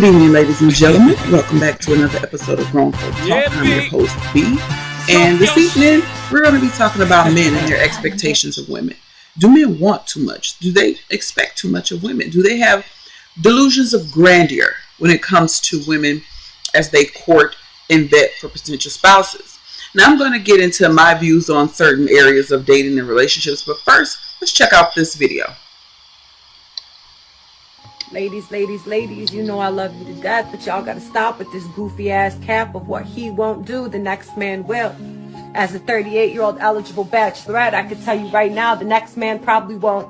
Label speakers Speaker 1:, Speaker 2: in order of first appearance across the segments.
Speaker 1: Good evening, ladies and gentlemen. Welcome back to another episode of Grown Folk Talk. I'm your host, B. And this evening, we're going to be talking about men and their expectations of women. Do men want too much? Do they expect too much of women? Do they have delusions of grandeur when it comes to women as they court and vet for potential spouses? Now, I'm going to get into my views on certain areas of dating and relationships, but first, let's check out this video.
Speaker 2: Ladies, you know I love you to death, but y'all gotta stop with this goofy ass cap of what he won't do, the next man will. As a 38-year-old eligible bachelorette, I could tell you right now, the next man probably won't.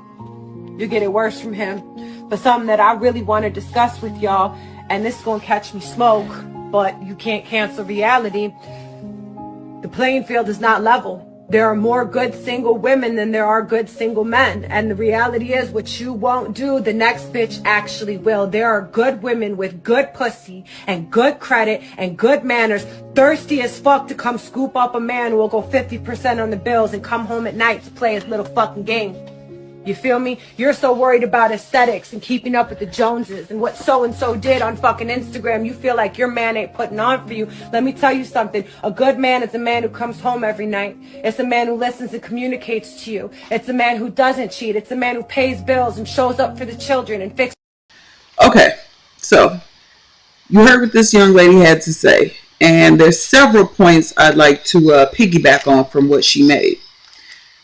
Speaker 2: You'll get it worse from him. But something that I really want to discuss with y'all, and this is gonna catch me smoke, but you can't cancel reality. The playing field is not level. There are more good single women than there are good single men. And the reality is, what you won't do, the next bitch actually will. There are good women with good pussy and good credit and good manners, thirsty as fuck to come scoop up a man who will go 50% on the bills and come home at night to play his little fucking game. You feel me? You're so worried about aesthetics and keeping up with the Joneses and what so-and-so did on fucking Instagram. You feel like your man ain't putting on for you. Let me tell you something. A good man is a man who comes home every night. It's a man who listens and communicates to you. It's a man who doesn't cheat. It's a man who pays bills and shows up for the children and fixes.
Speaker 1: Okay, so you heard what this young lady had to say, and there's several points I'd like to piggyback on from what she made.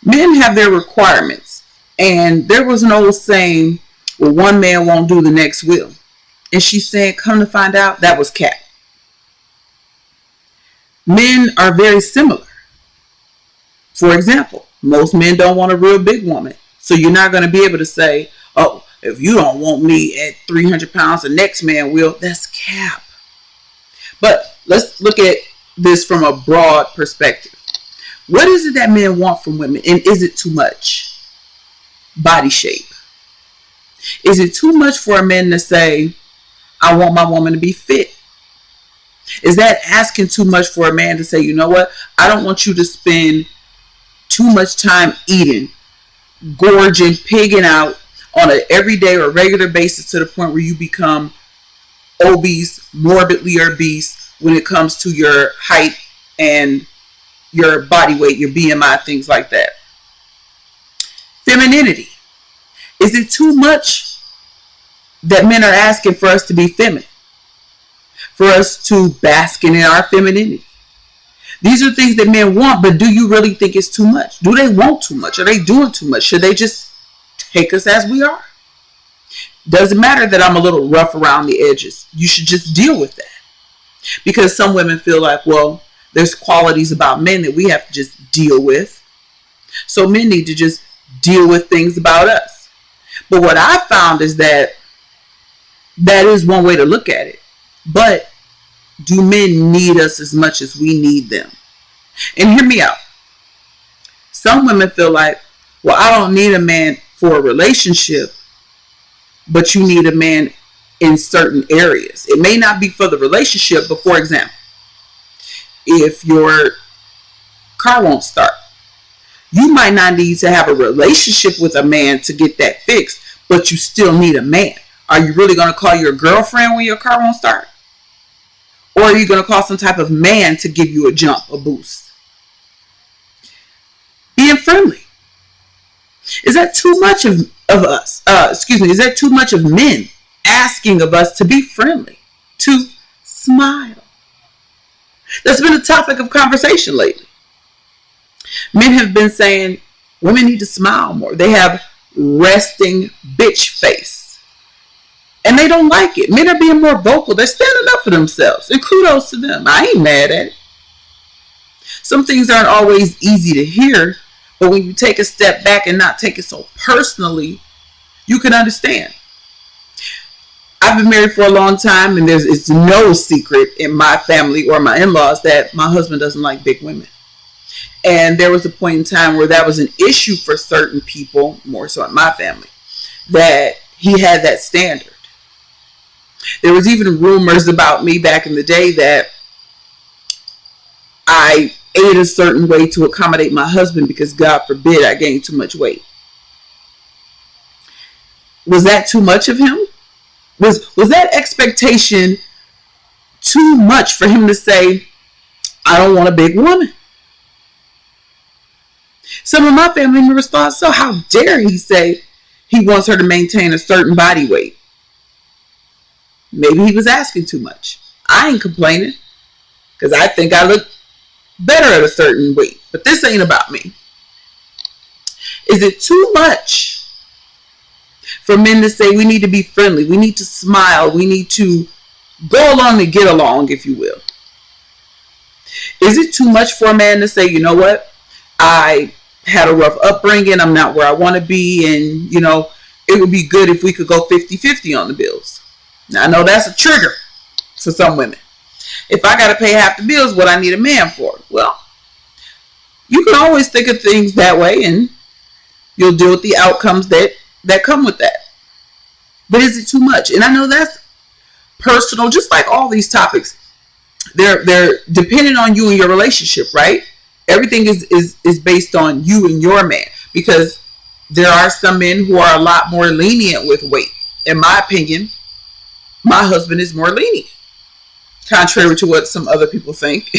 Speaker 1: Men have their requirements. And there was an old saying, well, one man won't do, the next will. And she's saying, come to find out, that was cap. Men are very similar. For example, most men don't want a real big woman. So you're not going to be able to say, oh, if you don't want me at 300 pounds, the next man will. That's cap. But let's look at this from a broad perspective. What is it that men want from women? And is it too much? Body shape. Is it too much for a man to say, I want my woman to be fit? Is that asking too much for a man to say, you know what? I don't want you to spend too much time eating, gorging, pigging out on an everyday or regular basis to the point where you become obese, morbidly obese when it comes to your height and your body weight, your BMI, things like that. Femininity. Is it too much that men are asking for us to be feminine? For us to bask in our femininity? These are things that men want, but do you really think it's too much? Do they want too much? Are they doing too much? Should they just take us as we are? Doesn't matter that I'm a little rough around the edges. You should just deal with that. Because some women feel like, well, there's qualities about men that we have to just deal with. So men need to just deal with things about us. But what I found is that is one way to look at it. But do men need us as much as we need them? And hear me out. Some women feel like, well, I don't need a man for a relationship, but you need a man in certain areas. It may not be for the relationship, but for example, if your car won't start, you might not need to have a relationship with a man to get that fixed, but you still need a man. Are you really going to call your girlfriend when your car won't start? Or are you going to call some type of man to give you a jump, a boost? Being friendly. Is that too much of us? Is that too much of men asking of us to be friendly, to smile? That's been a topic of conversation lately. Men have been saying women need to smile more. They have resting bitch face. And they don't like it. Men are being more vocal. They're standing up for themselves. And kudos to them. I ain't mad at it. Some things aren't always easy to hear. But when you take a step back and not take it so personally, you can understand. I've been married for a long time. And it's no secret in my family or my in-laws that my husband doesn't like big women. And there was a point in time where that was an issue for certain people, more so in my family, that he had that standard. There was even rumors about me back in the day that I ate a certain way to accommodate my husband because, God forbid, I gained too much weight. Was that too much of him? Was that expectation too much for him to say, I don't want a big woman? Some of my family members thought so. How dare he say he wants her to maintain a certain body weight? Maybe he was asking too much. I ain't complaining, because I think I look better at a certain weight. But this ain't about me. Is it too much for men to say we need to be friendly, we need to smile, we need to go along to get along, if you will? Is it too much for a man to say, you know what, I had a rough upbringing, I'm not where I want to be, and it would be good if we could go 50-50 on the bills? Now, I know that's a trigger for some women. If I got to pay half the bills, what I need a man for? Well, you can always think of things that way, and you'll deal with the outcomes that come with that. But is it too much? And I know that's personal, just like all these topics. They're dependent on you and your relationship, right? Everything is based on you and your man, because there are some men who are a lot more lenient with weight. In my opinion, my husband is more lenient, contrary to what some other people think.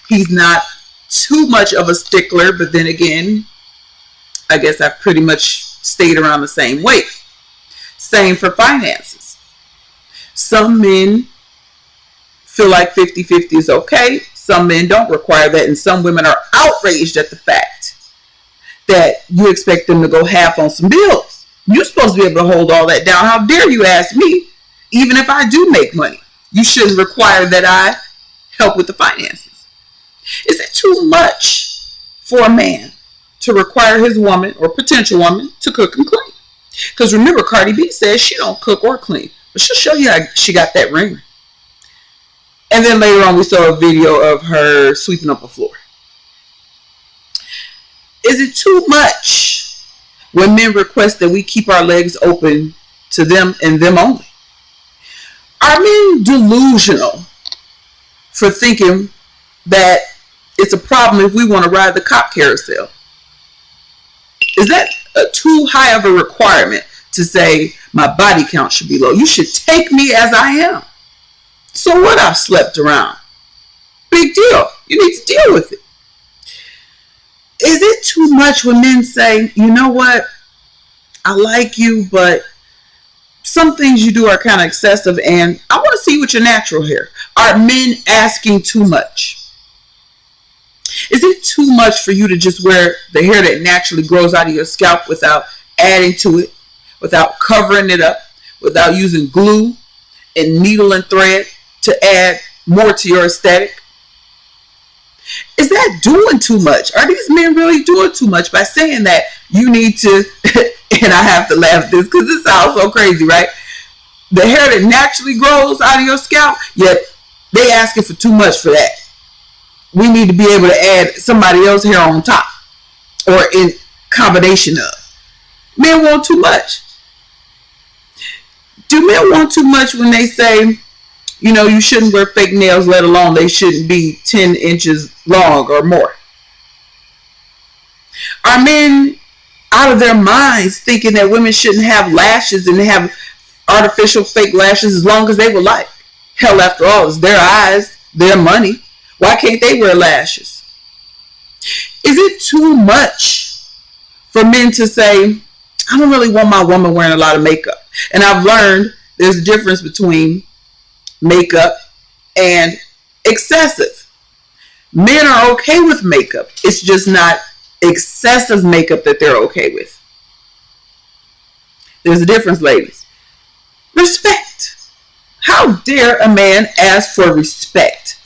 Speaker 1: He's not too much of a stickler, but then again, I guess I've pretty much stayed around the same weight. Same for finances. Some men feel like 50-50 is okay. Some men don't require that, and some women are outraged at the fact that you expect them to go half on some bills. You're supposed to be able to hold all that down. How dare you ask me, even if I do make money? You shouldn't require that I help with the finances. Is it too much for a man to require his woman or potential woman to cook and clean? Because remember, Cardi B says she don't cook or clean, but she'll show you how she got that ring. And then later on, we saw a video of her sweeping up a floor. Is it too much when men request that we keep our legs open to them and them only? Are men delusional for thinking that it's a problem if we want to ride the cop carousel? Is that too high of a requirement to say my body count should be low? You should take me as I am. So what? I've slept around. Big deal. You need to deal with it. Is it too much when men say, you know what, I like you, but some things you do are kind of excessive, and I want to see what your natural hair? Are men asking too much? Is it too much for you to just wear the hair that naturally grows out of your scalp without adding to it, without covering it up, without using glue and needle and thread to add more to your aesthetic? Is that doing too much? Are these men really doing too much by saying that you need to, and I have to laugh at this because this sounds so crazy, right? The hair that naturally grows out of your scalp, yet they asking for too much for that. We need to be able to add somebody else's hair on top, or in combination of. Men want too much. Do men want too much when they say, you shouldn't wear fake nails, let alone they shouldn't be 10 inches long or more? Are men out of their minds thinking that women shouldn't have lashes and have artificial fake lashes as long as they would like? Hell, after all, it's their eyes, their money. Why can't they wear lashes? Is it too much for men to say, I don't really want my woman wearing a lot of makeup? And I've learned there's a difference between makeup and excessive. Men are okay with makeup. It's just not excessive makeup that they're okay with. There's a difference, ladies. Respect. How dare a man ask for respect?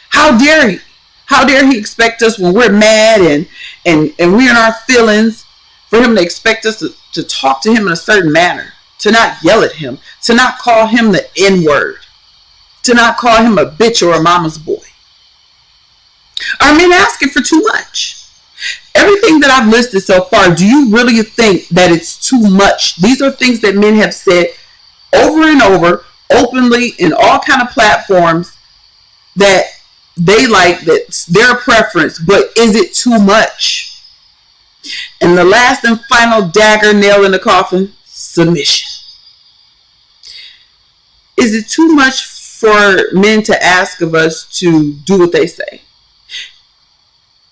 Speaker 1: How dare he? How dare he expect us when we're mad and we're in our feelings, for him to expect us to talk to him in a certain manner, to not yell at him, to not call him the N-word, to not call him a bitch or a mama's boy? Are men asking for too much? Everything that I've listed so far, do you really think that it's too much? These are things that men have said over and over, openly, in all kind of platforms, that they like, that's their preference, but is it too much? And the last and final dagger, nail in the coffin: submission. Is it too much for men to ask of us to do what they say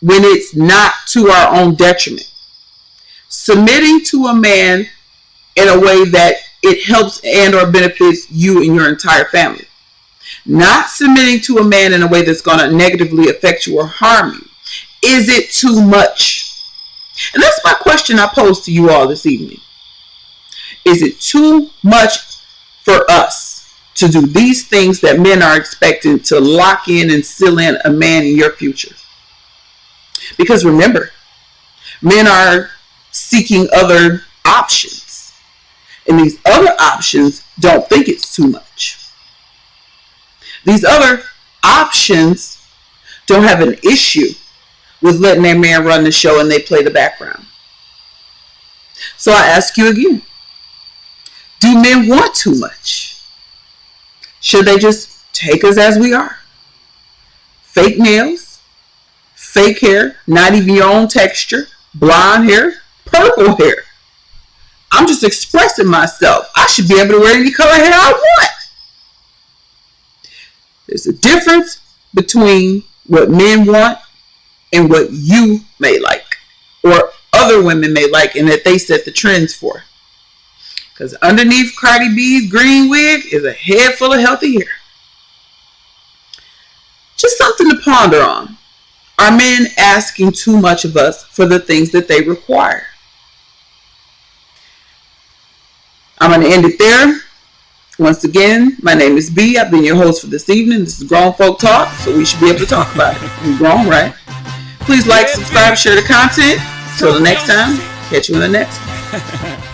Speaker 1: when it's not to our own detriment? Submitting to a man in a way that it helps and or benefits you and your entire family. Not submitting to a man in a way that's going to negatively affect you or harm you. Is it too much? And that's my question I pose to you all this evening. Is it too much for us to do these things that men are expecting to lock in and seal in a man in your future? Because remember, men are seeking other options. And these other options don't think it's too much. These other options don't have an issue with letting their man run the show and they play the background. So I ask you again, do men want too much? Should they just take us as we are? Fake nails, fake hair, not even your own texture, blonde hair, purple hair. I'm just expressing myself. I should be able to wear any color hair I want. There's a difference between what men want and what you may like, or other women may like, and that they set the trends for. Because underneath Cardi B's green wig is a head full of healthy hair. Just something to ponder on. Are men asking too much of us for the things that they require? I'm going to end it there. Once again, my name is B. I've been your host for this evening. This is Grown Folk Talk, so we should be able to talk about it. We're grown, right? Please like, subscribe, share the content. Till the next time, catch you in the next one.